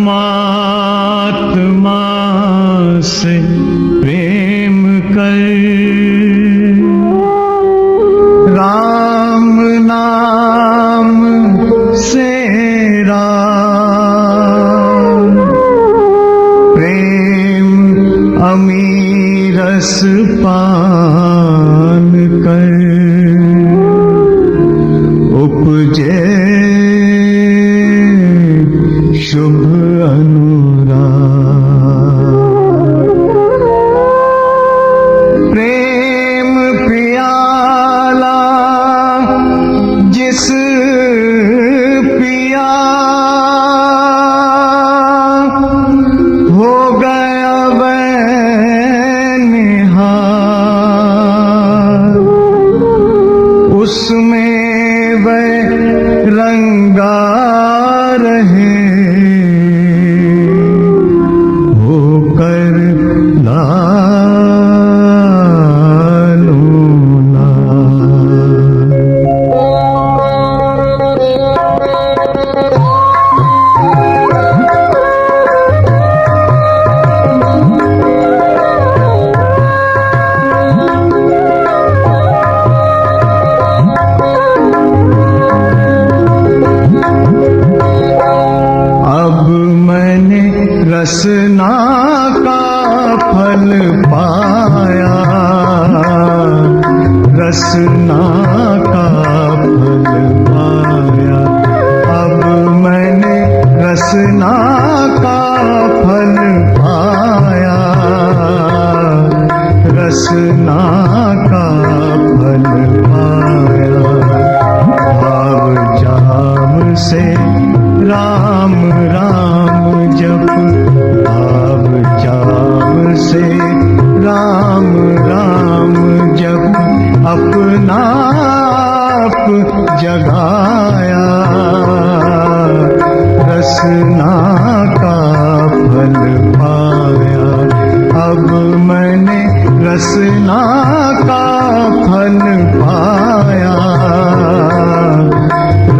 परमात्मा से प्रेम कर, राम नाम से राम, प्रेम अमीरस पान कर, उपजे शुभ अनुराग। प्रेम प्याला जिस पिया, हो गया वह निहार, उसमें वह रंगा रहे, होकर लालो लाल। अब मैंने रसना का फल पाया, रसना का फल पाया। अब मैंने रसना का फल पाया, रसना का फल पाया। भाव जाम से राम राम जप, भाव जाम से राम राम जप, अपना आप जगाया, रसना का फल पाया। अब मैंने रसना का फल पाया,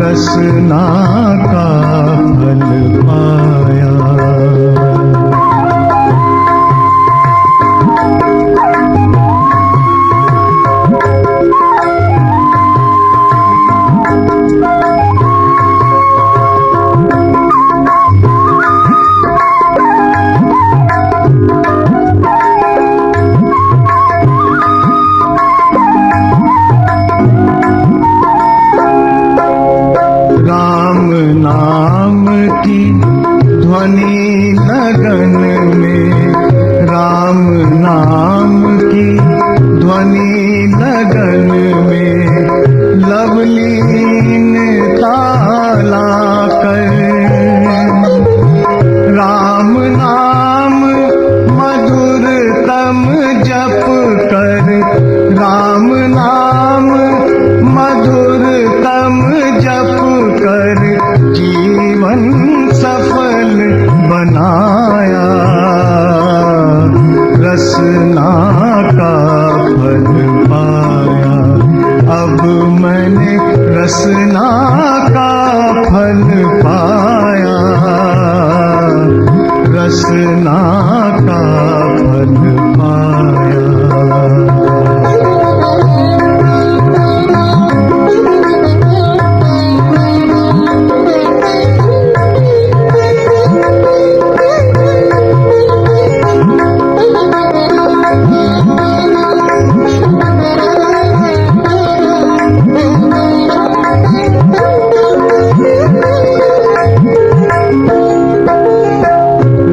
रसना का फल पाया। राम नाम की ध्वनि लगन में, राम नाम की ध्वनि लगन में, लवलीन ताला कर, राम नाम मधुरतम जप कर, राम नाम मधुरतम जप कर, जीवन सफल बनाया, रसना का फल पाया। अब मैंने रसना का फल पाया, रसना का फल पाया।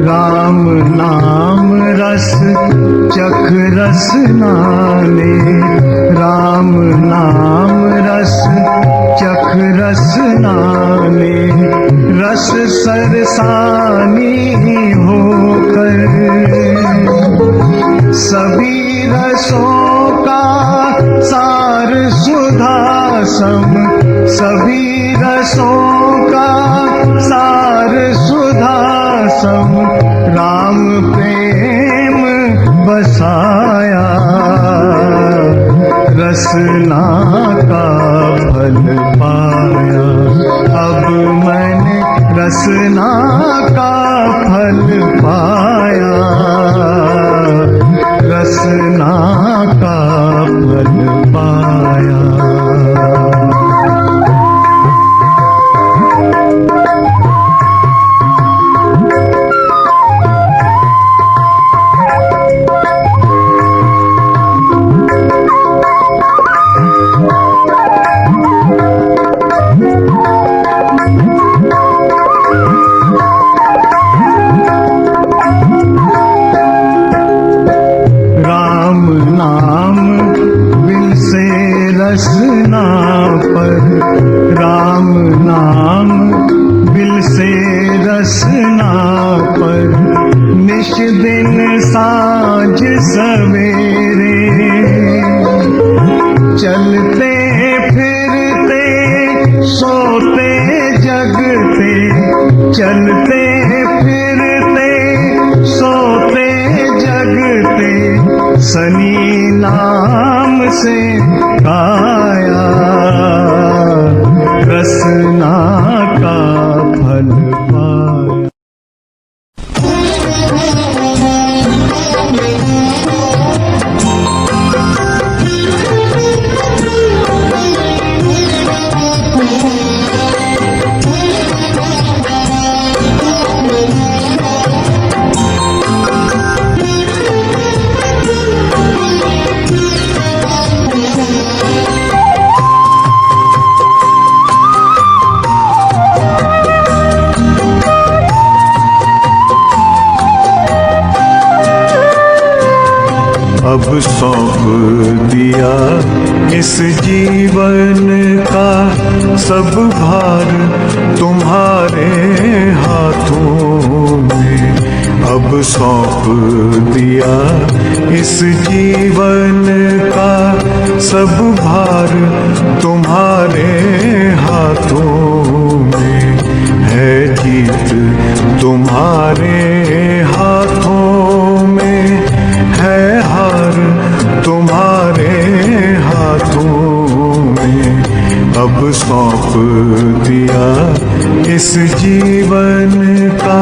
राम नाम रस चख रसना ले, राम नाम रस चख रसना ले, रस सरसानी होकर, सभी रसों का सार सुधा सम, सभी रसों का सार सुधा सम, राम प्रेम बसाया, रसना का फल पाया। अब मैंने रस रसना का फल पाया, रसना का फल पाया। रसना पर, राम नाम बिल से रसना पर, निश दिन साँझ सवेरे, चलते फिरते सोते जगते, चलते फिरते सोते जगते, सनी नाम से गाया, रसना का फल पाया। अब सौंप दिया इस जीवन का सब भार तुम्हारे हाथों में, अब सौंप दिया इस जीवन का सब भार तुम्हारे हाथों में, है जीत तुम्हारे हाथों में, है हार तुम्हारे हाथों में, अब सौंप दिया इस जीवन का।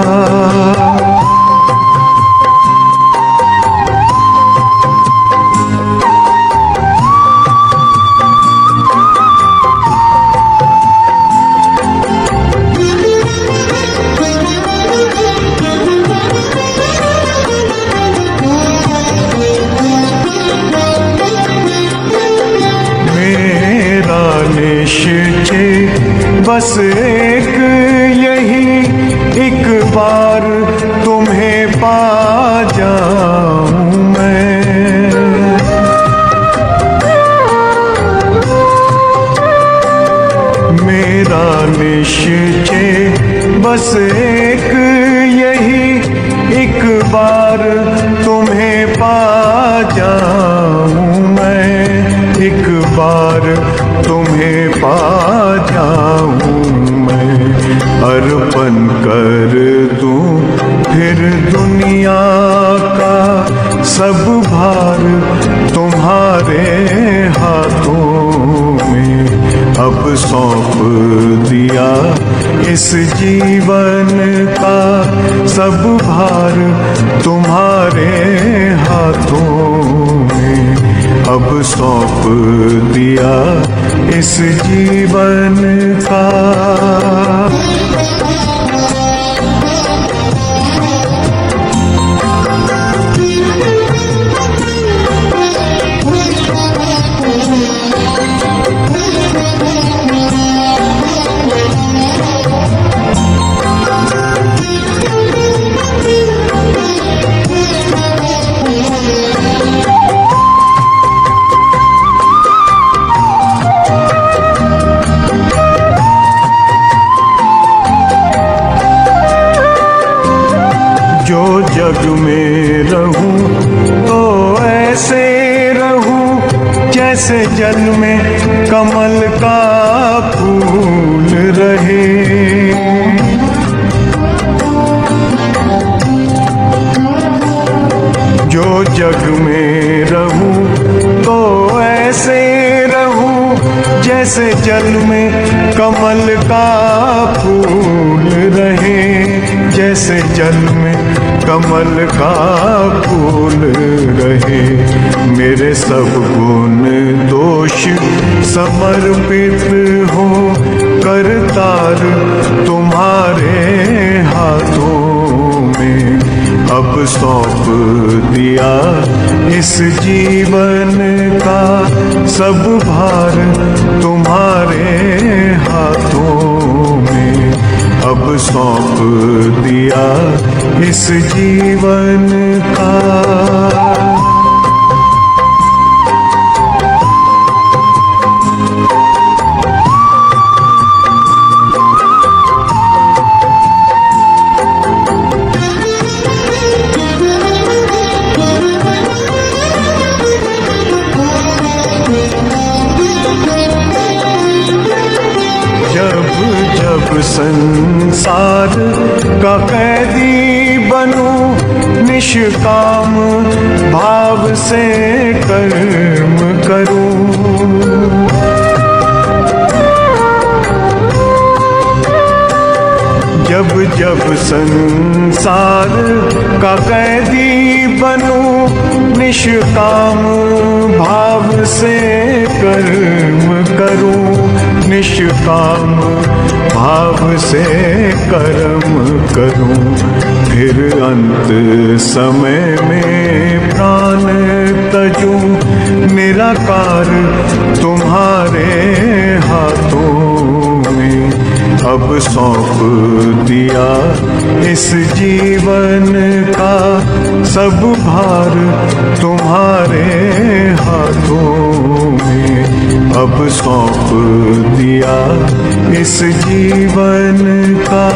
बस एक यही एक बार तुम्हें पा जाऊं मैं, मेरा निश्चय बस एक यही एक बार तुम्हें पा जाऊं मैं, एक बार तुम्हें पा जाऊं मैं, अर्पण कर दूं फिर दुनिया का सब भार तुम्हारे हाथों में, अब सौंप दिया इस जीवन का सब भार तुम्हारे हाथों में, अब सौंप दिया इस जीवन का। जो जग में रहूं तो ऐसे रहूं जैसे जल में कमल का फूल रहे, जो जग में रहूं तो ऐसे रहूं जैसे जैसे जल में कमल का फूल रहे, जैसे जल में कमल का फूल रहे। मेरे सब गुण दोष समर्पित हो, करतार तुम्हारे हाथों में। अब सौंप दिया इस जीवन का सब भार तुम्हारे हाथों में। अब सौंप दिया इस जीवन का। जब संसार का कैदी बनूं, निष्काम भाव से कर्म करूं। जब जब संसार का कैदी बनूं, निष्काम भाव से कर्म करूं। निष्काम भाव से कर्म करूं, फिर अंत समय में प्राण तजूं। निराकार तुम्हारे हाथों में। अब सौंप दिया इस जीवन का सब भार तुम्हारे हाथों में। अब सौंप दिया इस जीवन का।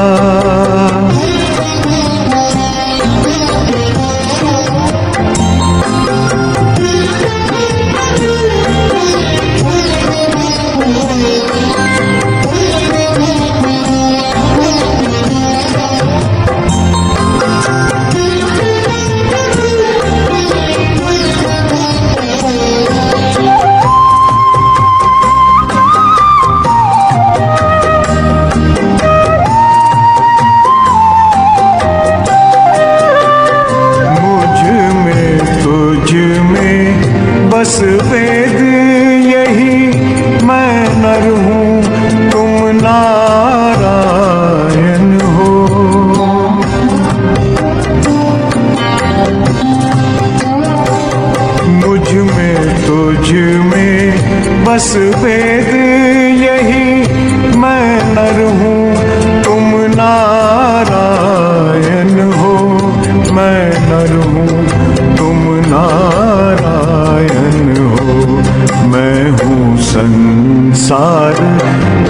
बस वेद यही, मैं नर हूँ तुम नारायण हो। मुझ में तुझ में बस वेद यही, मैं नर हूँ तुम नारायण हो। मैं नर हूँ तुम नारायण हो। मैं हूँ संसार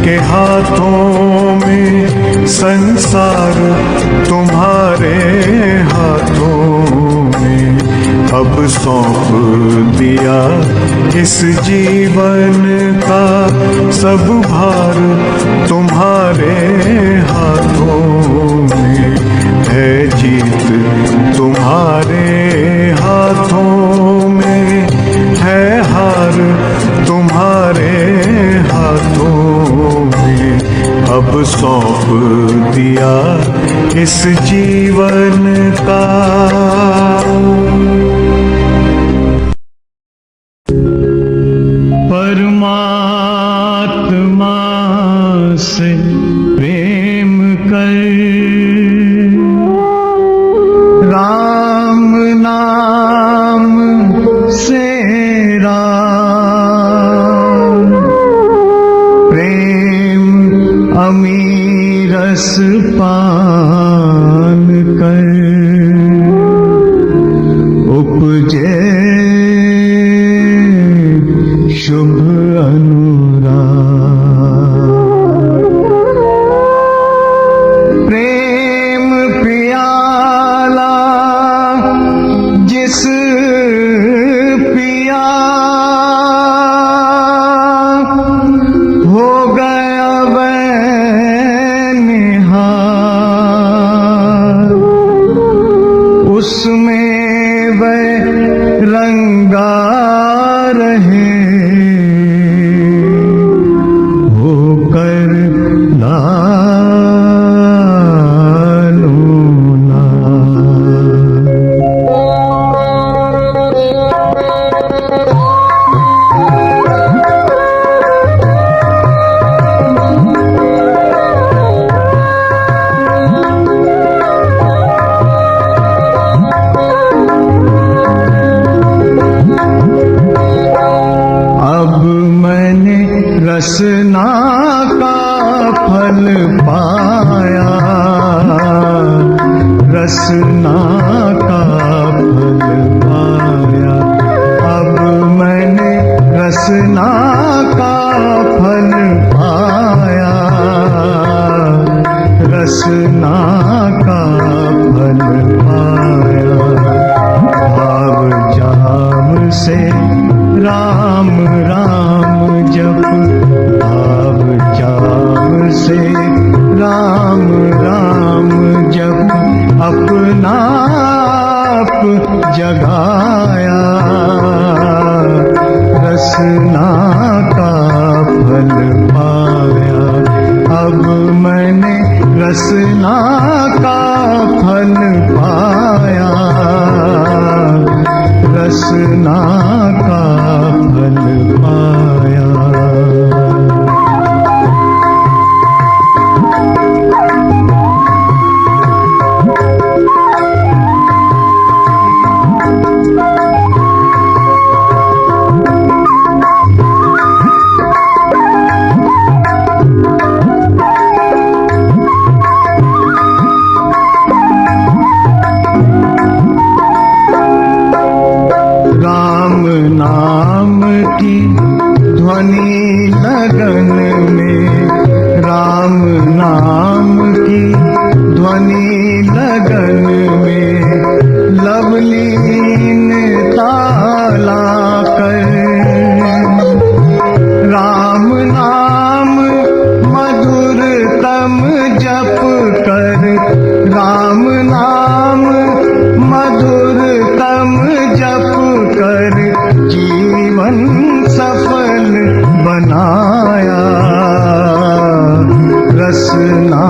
के हाथों में, संसार तुम्हारे हाथों में। अब सौंप दिया इस जीवन का सब भार तुम्हारे हाथों में। है जीत तुम्हारे हाथों में, है हार तुम्हारे हाथों में। अब सौंप दिया इस जीवन का। परमात्मा से प्रेम कर, राम नाम से राम, प्रेम अमीरस पान कर। उपजे शुभ अनुराग, प्रेम प्याला जिस पिया, हो गया वह निहार। उसमें वह रंगा रहे, फल पाया, रसना का फल पाया। अब मैंने रसना का फल पाया, रसना का फल पाया। भाव जाम से राम राम जप, भाव जाम से राम राम जप, अपना आप जगाया, रसना का फल पाया। अब मैंने रसना का फल पाया, रसना का फल पाया। राम नाम की ध्वनि लगन में, राम नाम की ध्वनि लगन में, लवलीन ताला कर, राम नाम मधुरतम जप कर, राम नाम मधुरतम जप कर, जीवन सफल बनाया, रसना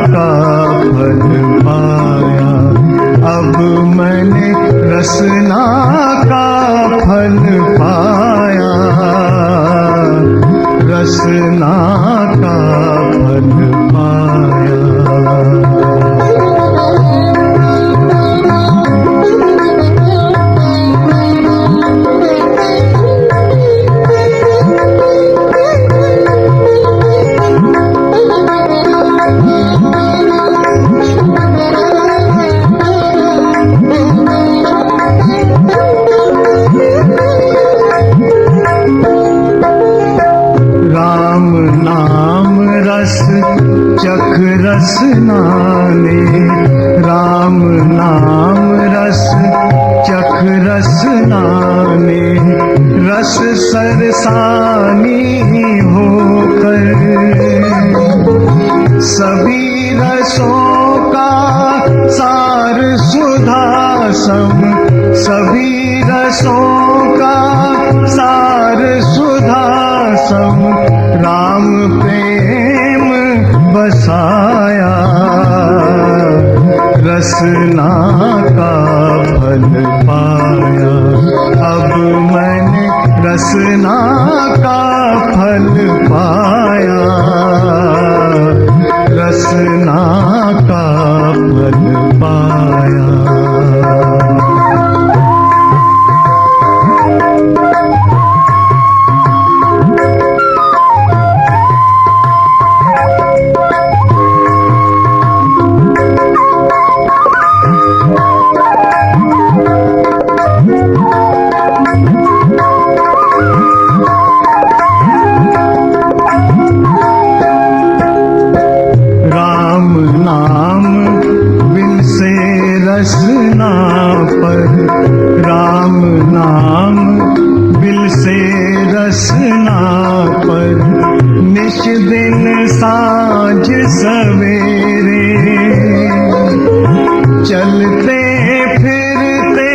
का फल पाया। अब मैंने रसना का फल पाया, रसना का फल पाया। राम नाम रस चख रसना ने, राम नाम रस चख रसना ने, रस सरसानी होकर, सभी रसों का सार सुधा सम, सभी रसों का सार सुधा सम, राम प्रेम बसाया, रसना का फल पाया। अब मैंने रसना का फल पाया, रसना का फल पाया। राम नाम बिन से रसना पर, राम नाम बिन से रसना पर, निश दिन साँझ सवेरे, चलते फिरते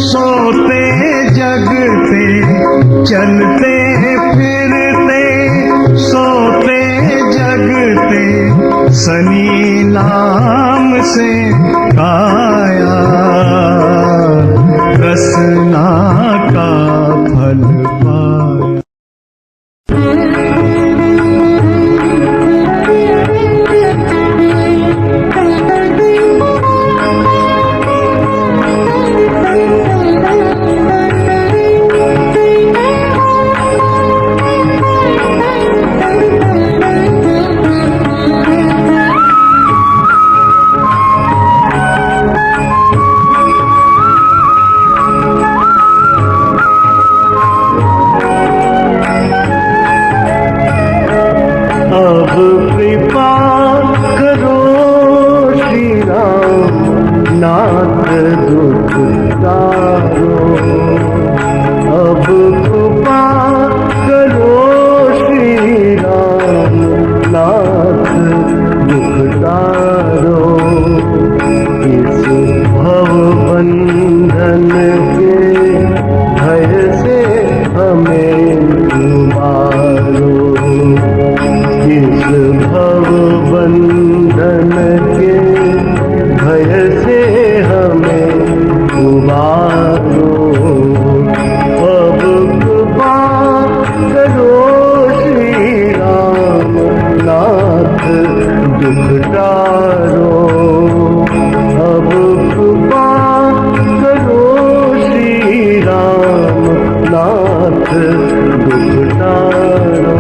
सोते जगते, चलते फिरते सोते जगते, सनी नाम से गाया, रसना का फल पाया। दुख तारो।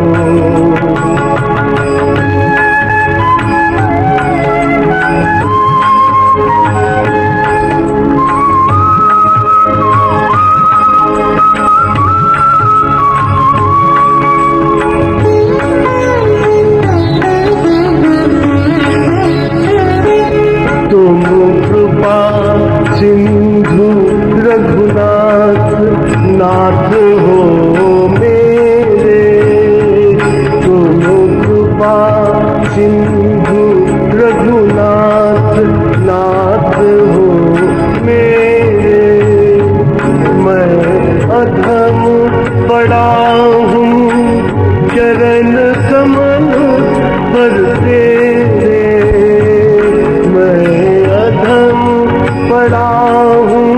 तुम कृपा सिंधु रघुनाथ नाथ हो मेरे। तुम कृपा सिंधु रघुनाथ नाथ हो मेरे। मैं अधम पड़ा हूँ चरण कमल पर तेरे। पड़ा हूँ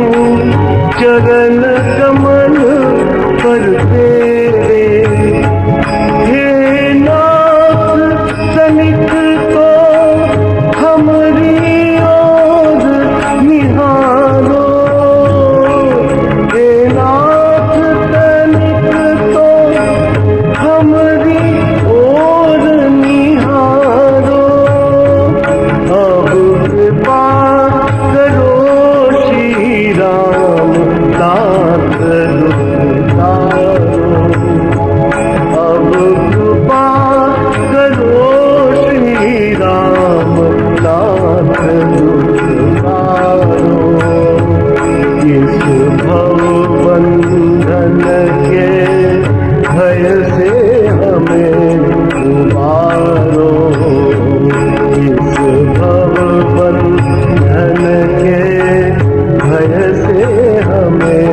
चरण कमल पर तेरे। हे नाथ तनिक तो हमारी ओर निहारो। हे नाथ तनिक तो हमारी ओर निहारो। अब कृपा करो श्री राम नाथ दुख तारो। अब कृपा करो श्री राम नाथ दुख तारो। इस भव बंधन के भय से हमें उबारो। इस भव बंधन के भय से हमें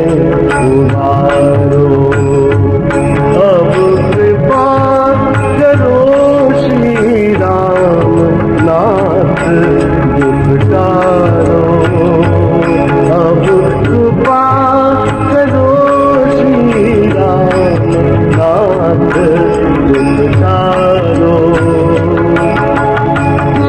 उबारो। अब कृपा करो श्री राम नाथ दुख तारो। अब कृपा करो श्री राम नाथ दुख तारो।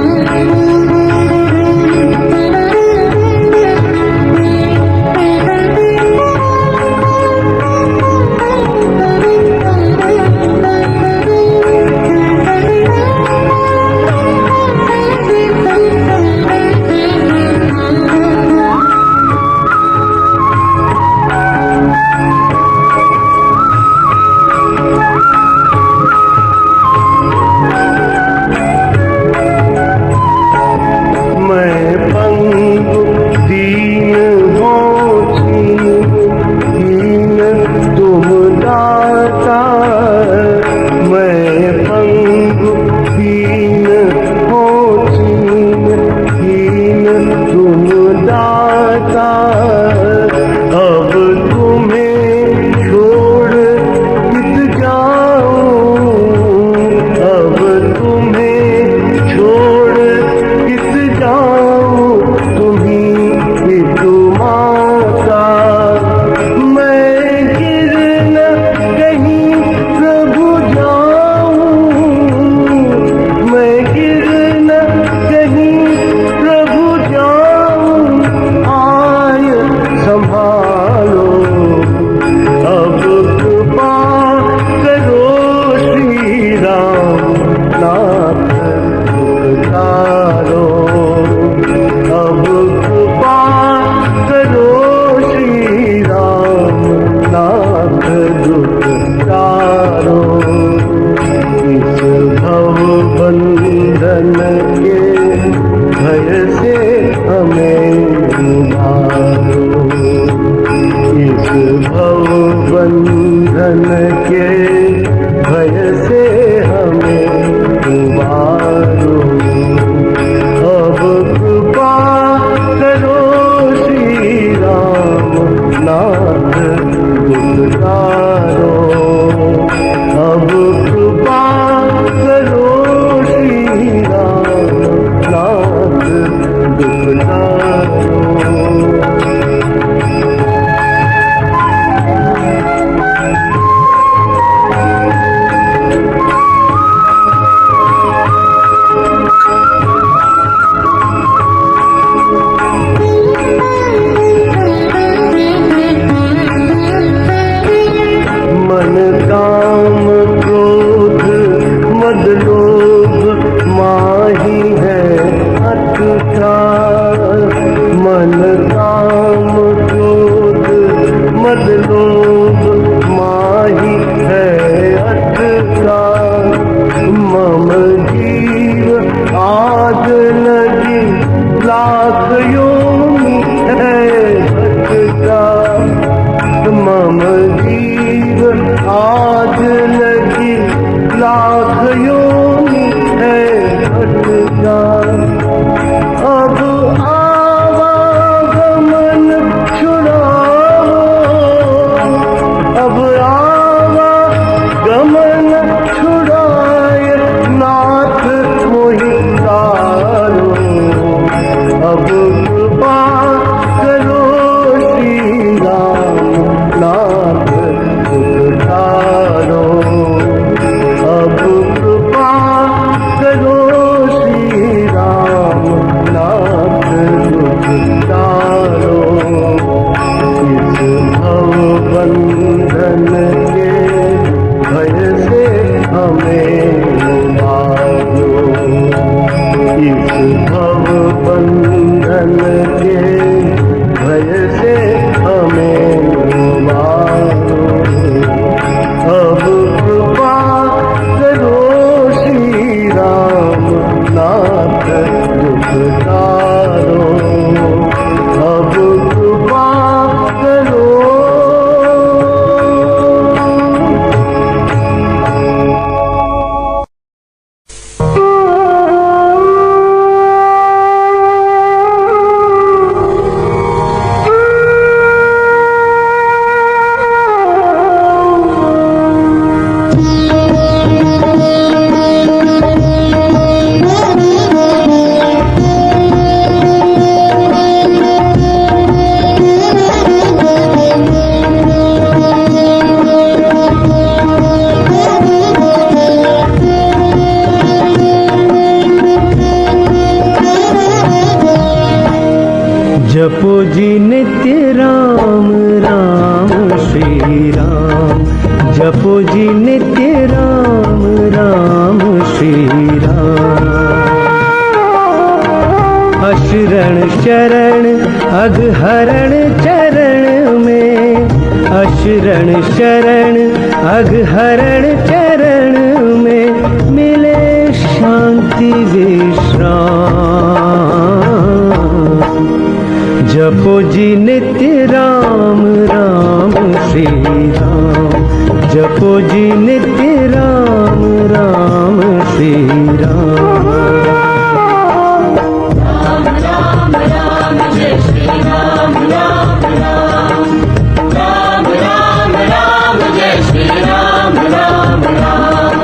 बंधन के भय से हमें उबारो। अब कृपा करो श्री राम नाथ दुख तारो। अब कृपा करो श्री राम नाथ दुख तारो। भव बंधन के भय से हमें उबारो। अब कृपा करो श्री राम नाथ दुख तारो। अब कृपा करो। जपो जी नित्य राम राम श्री राम। जपो जी नित्य राम राम श्री राम। अशरण शरण अघहरण चरण में। अशरण शरण अघहरण चरण में मिले शांति विश्राम। जपो जी नित्य राम राम श्री राम। जपो जी नित्य राम राम श्री राम। राम राम राम जय श्री राम राम राम। राम राम राम जय श्री राम राम राम।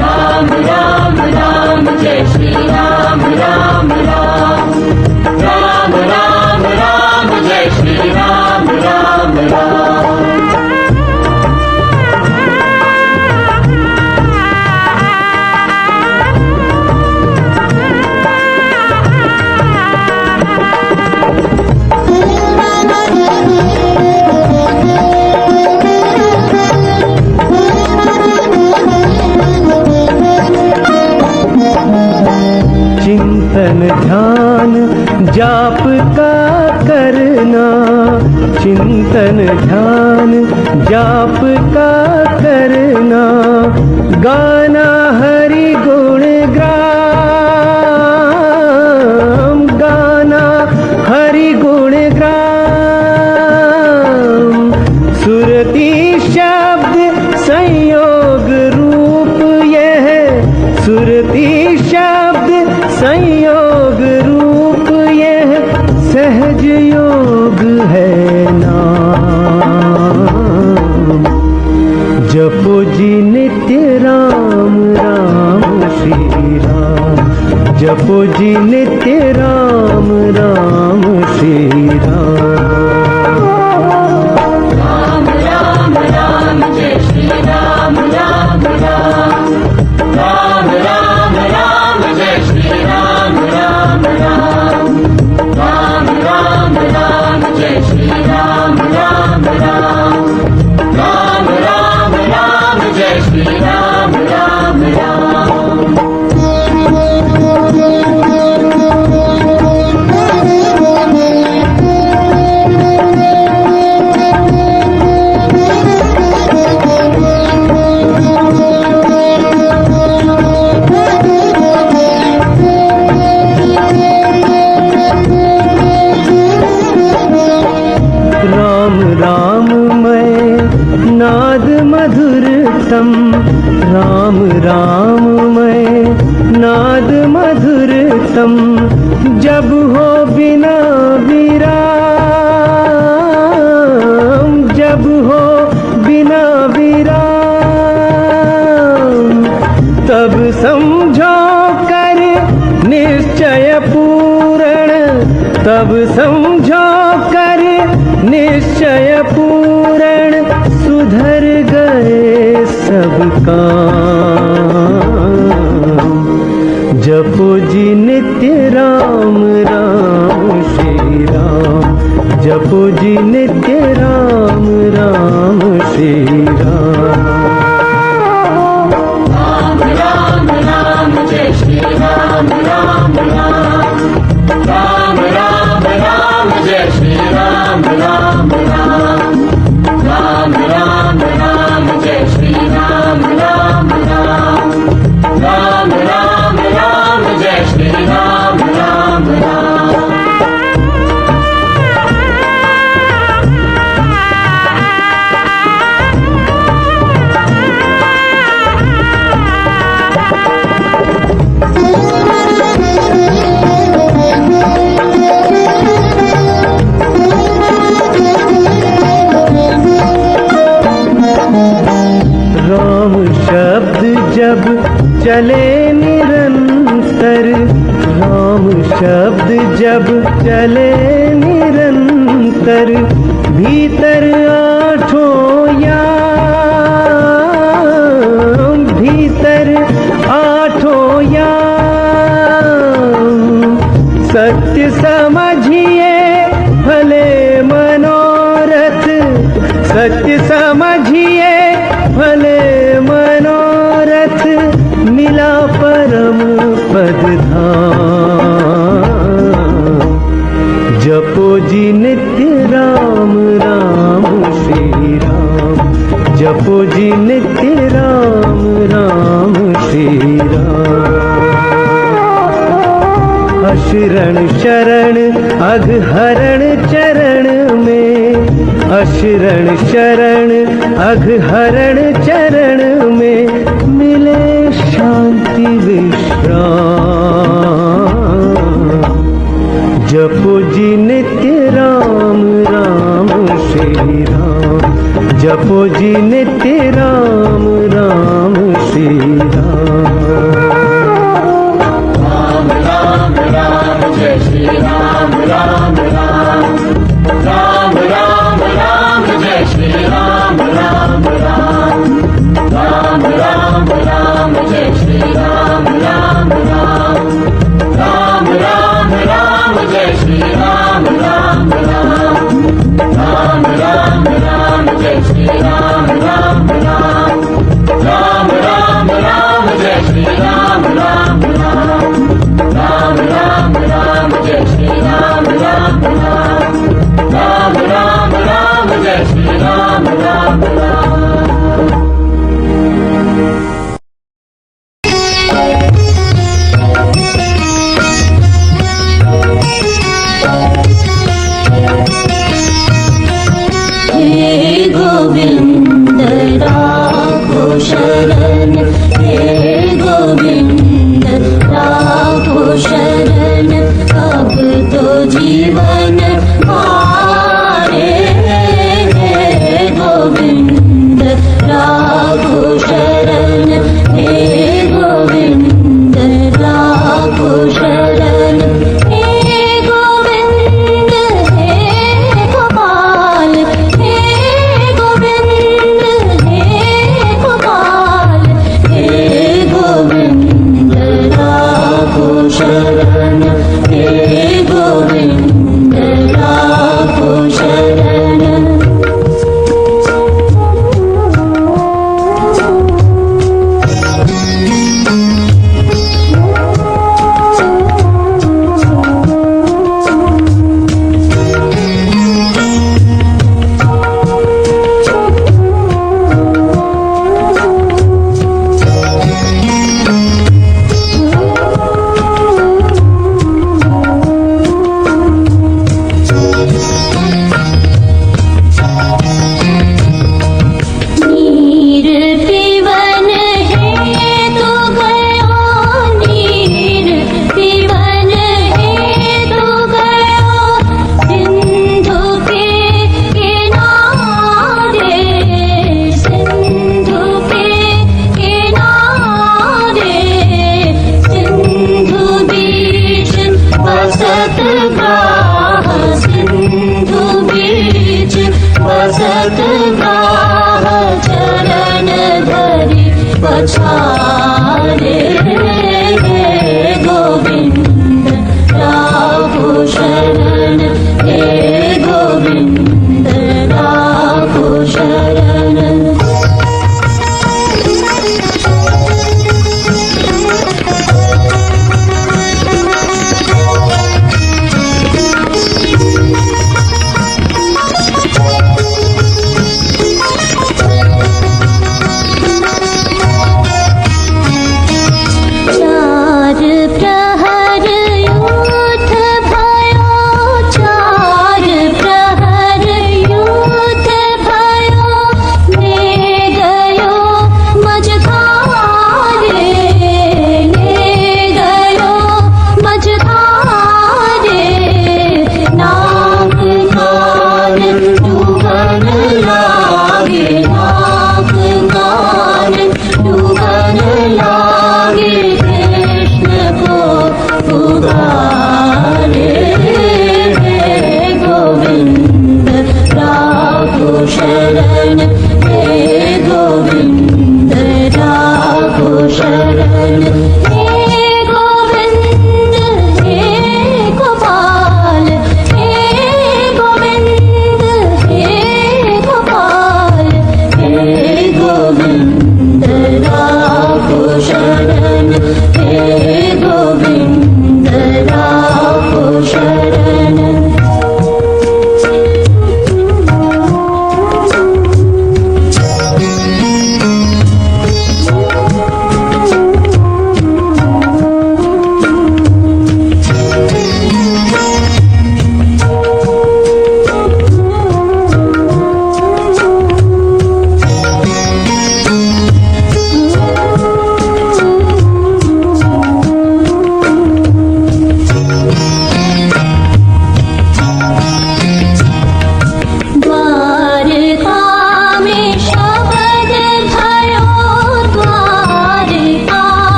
राम राम राम जय श्री राम राम राम। राम राम राम जय श्री राम राम राम। चिंतन ध्यान जाप का करना। चिंतन ध्यान जाप का करना। गाना हरि गुण ग्राम। गाना हरि गुण ग्राम। सुरति शब्द संयोग रूप यह। सुरति शब्द संयोग रूप यह सहज योग है नाम। जपो जी नित्य राम राम श्री राम। जपो जी नित्य राम राम श्री राम। राम राम राम जय श्री राम राम राम। राम राम राम जय श्री राम राम राम। राम राम राम जय श्री राम राम राम। राम राम राम जय श्री राम राम राम। नाद मधुरतम। राम राममय नाद मधुरतम। जब हो बिना विराम। जब हो बिना विराम। तब समझो कर निश्चय पूर्ण। तब समझो कर निश्चय पूर्ण। सुधर गए सब काम। जपो जी नित्य राम राम श्री राम। जपो जी नित्य राम राम श्री राम। राम राम राम जय श्री राम राम राम। जब चले निरंतर, राम शब्द जब चले निरंतर, भीतर आठों याम, भीतर आठों याम, सत्य समझिए भले मनोरथ, सत्य समझिए भले मनोरथ, मिला परम पद धाम। जपो जी नित्य राम राम श्री राम, जपो जी नित्य राम राम श्री राम। अशरण शरण अघहरण चरण में, अशरण शरण अघहरण चरण में, मिले शांति विश्राम। जपो जी नित्य राम राम श्री राम, जपो जी नित्य राम राम श्री राम। राम राम जय श्री राम राम राम, राम राम राम जय श्री राम राम राम, राम राम राम जय श्री राम राम राम, राम राम राम जय श्री राम राम राम, राम राम राम जय श्री राम राम राम, राम राम राम जय श्री राम राम राम, राम राम राम जय श्री राम राम राम, राम राम राम जय श्री राम राम राम। हे गोविंद राखो शरण, हे गोविंद राखो शरण, अब तो जीवन हारे। हे गोविंद राखो शरण, हे गोविंद राखो शरण, हे गोविंद हे गोपाल, हे गोविंद हे गोपाल, हे गोविंद राखो शरण, हे गोविंद राखो शरण। पछारे। गोविंद राखो शरण, हे गोविंद राखो शरण।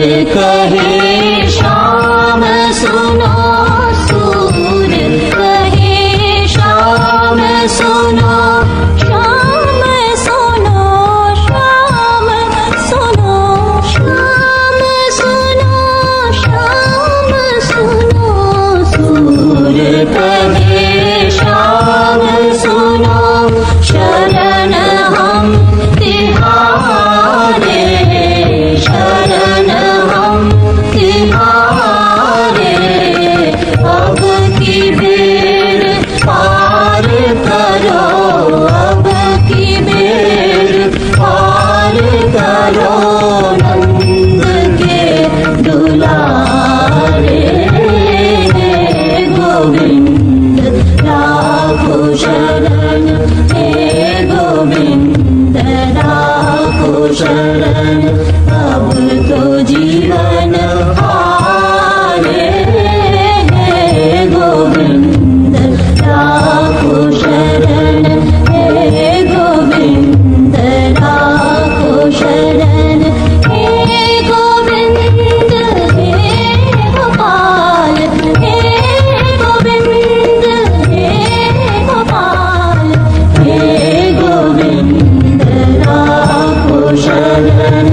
कहे श्याम सुनो, सूर कहे श्याम सुनो, श्याम सुनो, श्याम सुनो, श्याम सुनो, श्याम सुनो, सूर कहे श्याम सुनो, शरण हम तिहारे, शरण हम तिहारे, अब की बेर पार करो, अब की बेर पार करो, नंद के दुलारे, गोविंद राखो शरण, हे गोविंद राखो शरण, अब तो जीवन हारे, हे गोविंद राखो शरण, हे गोविंद राखो शरण, हे गोविंद, हे गोपाल, हे गोविंद, हे गोपाल, हे गोविंद राखो शरण,